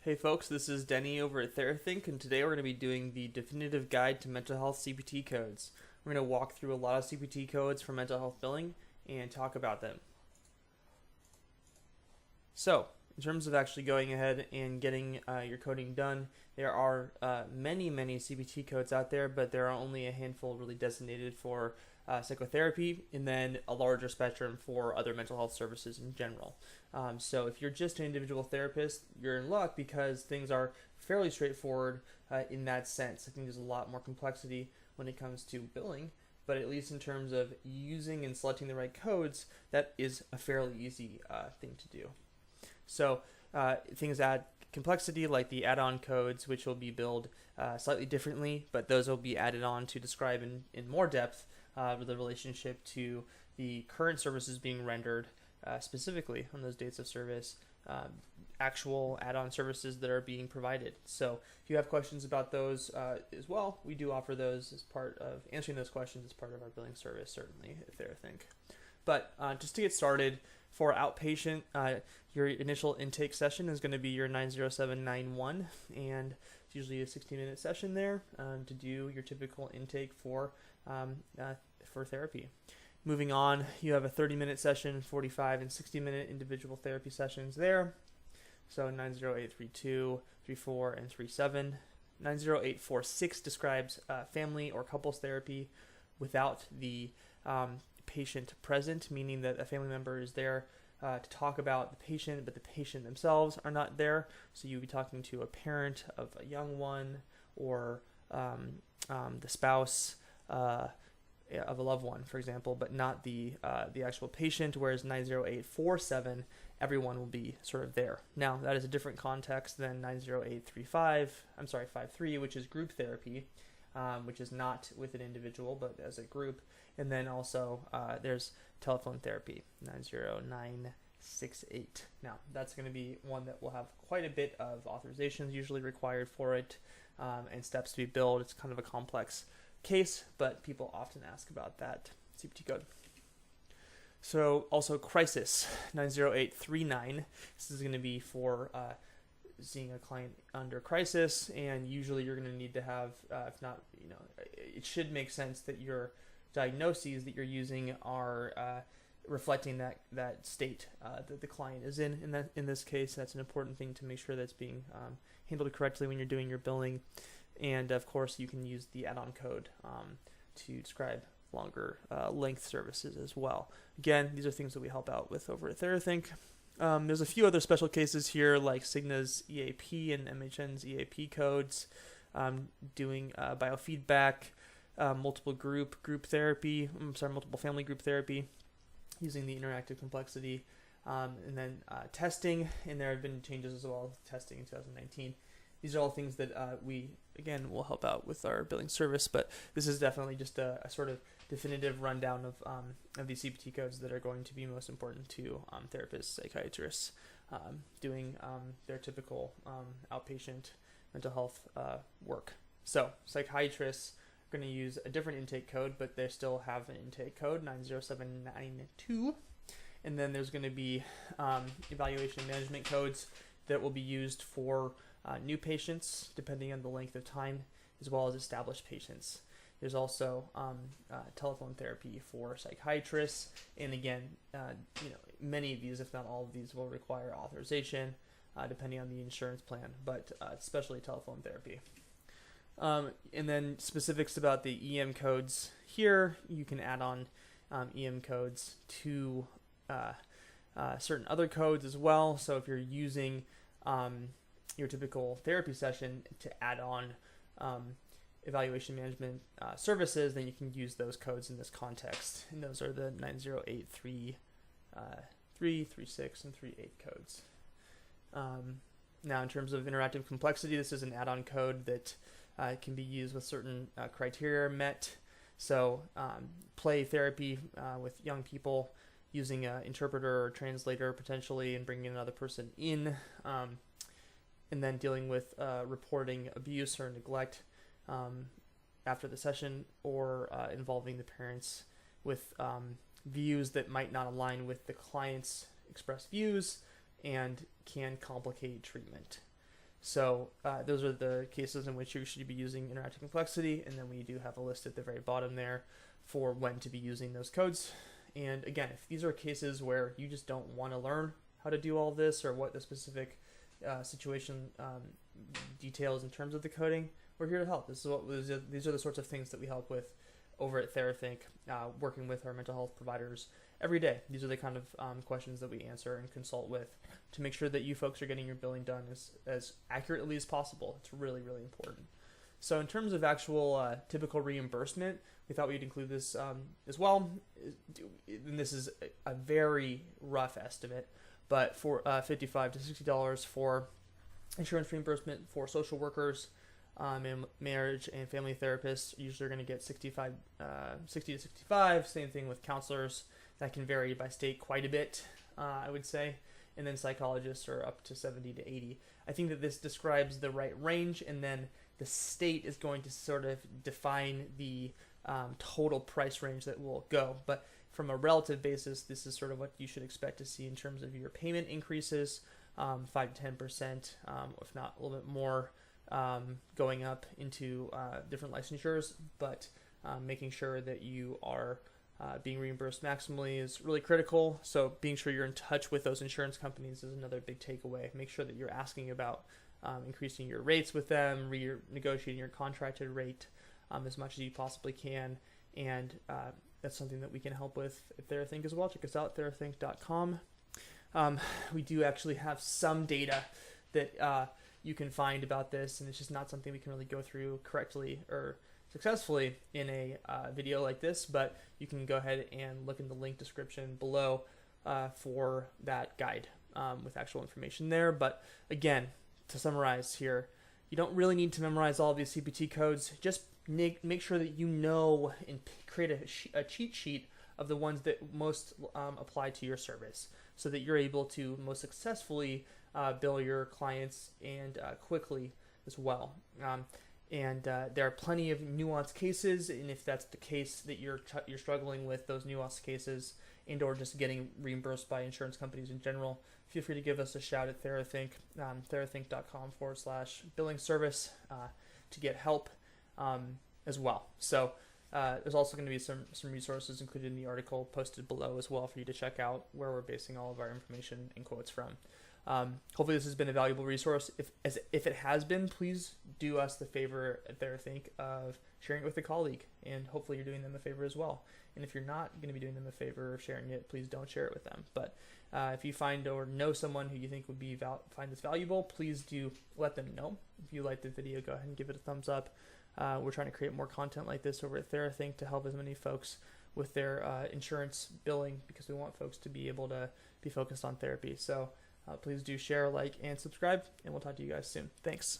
Hey folks, this is Denny over at TheraThink, and today we're going to be doing the definitive guide to mental health CPT codes. We're going to walk through a lot of CPT codes for mental health billing and talk about them. So, in terms of actually going ahead and getting your coding done, there are many CPT codes out there, but there are only a handful really designated for psychotherapy, and then a larger spectrum for other mental health services in general. So if you're just an individual therapist, you're in luck because things are fairly straightforward in that sense. I think there's a lot more complexity when it comes to billing, but at least in terms of using and selecting the right codes, that is a fairly easy thing to do. So things add complexity like the add-on codes, which will be billed slightly differently, but those will be added on to describe in more depth the relationship to the current services being rendered specifically on those dates of service, actual add-on services that are being provided. So if you have questions about those as well, we do offer those as part of answering those questions as part of our billing service, certainly at TheraThink. But just to get started, for outpatient, your initial intake session is going to be your 90791, and it's usually a 60-minute session there to do your typical intake for therapy. Moving on, you have a 30-minute session, 45 and 60-minute individual therapy sessions there. So 90832, 34, and 37. 90846 describes family or couples therapy without the patient present, meaning that a family member is there to talk about the patient, but the patient themselves are not there. So you'll be talking to a parent of a young one or the spouse of a loved one, for example, but not the actual patient, whereas 90847, everyone will be sort of there. Now, that is a different context than 53, which is group therapy, which is not with an individual, but as a group. And then also there's telephone therapy, 90968. Now, that's going to be one that will have quite a bit of authorizations usually required for it and steps to be billed. It's kind of a complex case, but people often ask about that CPT code. So also crisis, 90839. This is going to be for seeing a client under crisis, and usually you're going to need to have, if not, it should make sense that your diagnoses that you're using are reflecting that state that the client is in this case. That's an important thing to make sure that's being handled correctly when you're doing your billing. And of course, you can use the add-on code to describe longer length services as well. Again, these are things that we help out with over at TheraThink. There's a few other special cases here, like Cigna's EAP and MHN's EAP codes, doing biofeedback, multiple family group therapy, using the interactive complexity, and then testing. And there have been changes as well, testing in 2019. These are all things that we, again, will help out with our billing service, but this is definitely just a sort of definitive rundown of these CPT codes that are going to be most important to therapists, psychiatrists, doing their typical outpatient mental health work. So psychiatrists are going to use a different intake code, but they still have an intake code, 90792, and then there's going to be evaluation management codes that will be used for new patients, depending on the length of time, as well as established patients. There's also telephone therapy for psychiatrists, and again, many of these, if not all of these, will require authorization, depending on the insurance plan, but especially telephone therapy. And then specifics about the EM codes here, you can add on EM codes to certain other codes as well. So if you're using your typical therapy session to add on evaluation management services, then you can use those codes in this context. And those are the 90833, 36, and 38 codes. Now, in terms of interactive complexity, this is an add-on code that can be used with certain criteria met. So play therapy with young people, using an interpreter or translator potentially, and bringing another person in. And then dealing with reporting abuse or neglect after the session, or involving the parents with views that might not align with the client's expressed views and can complicate treatment. So those are the cases in which you should be using interactive complexity, and then we do have a list at the very bottom there for when to be using those codes. And again, if these are cases where you just don't want to learn how to do all this or what the specific situation details in terms of the coding, we're here to help. These are the sorts of things that we help with over at TheraThink, working with our mental health providers every day. These are the kind of questions that we answer and consult with to make sure that you folks are getting your billing done as accurately as possible. It's really, really important. So in terms of actual typical reimbursement, we thought we'd include this as well. And this is a very rough estimate, but for $55 to $60 for insurance reimbursement for social workers and marriage and family therapists, usually are going to get 60 to 65. Same thing with counselors. That can vary by state quite a bit, I would say. And then psychologists are up to 70 to 80. I think that this describes the right range, and then the state is going to sort of define the total price range that will go. But from a relative basis, this is sort of what you should expect to see in terms of your payment increases, 5 to 10%, if not a little bit more, going up into different licensures. But making sure that you are being reimbursed maximally is really critical. So being sure you're in touch with those insurance companies is another big takeaway. Make sure that you're asking about increasing your rates with them, renegotiating your contracted rate as much as you possibly can. And that's something that we can help with at TheraThink as well. Check us out, therathink.com. We do actually have some data that you can find about this, and it's just not something we can really go through correctly or successfully in a video like this, but you can go ahead and look in the link description below for that guide with actual information there. But again, to summarize here, you don't really need to memorize all of these CPT codes. Just make sure that you know and create a cheat sheet of the ones that most apply to your service, so that you're able to most successfully bill your clients and quickly as well. And there are plenty of nuanced cases, and if that's the case that you're struggling with those nuanced cases and or just getting reimbursed by insurance companies in general, feel free to give us a shout at TheraThink, therathink.com/billing service to get help as well. So there's also going to be some resources included in the article posted below as well for you to check out, where we're basing all of our information and quotes from. Hopefully this has been a valuable resource. If it has been, please do us the favor at TheraThink of sharing it with a colleague, and hopefully you're doing them a favor as well. And if you're not going to be doing them a favor of sharing it, please don't share it with them. But if you find or know someone who you think would be find this valuable, please do let them know. If you liked the video, go ahead and give it a thumbs up. We're trying to create more content like this over at TheraThink to help as many folks with their insurance billing, because we want folks to be able to be focused on therapy. So please do share, like, and subscribe, and we'll talk to you guys soon. Thanks.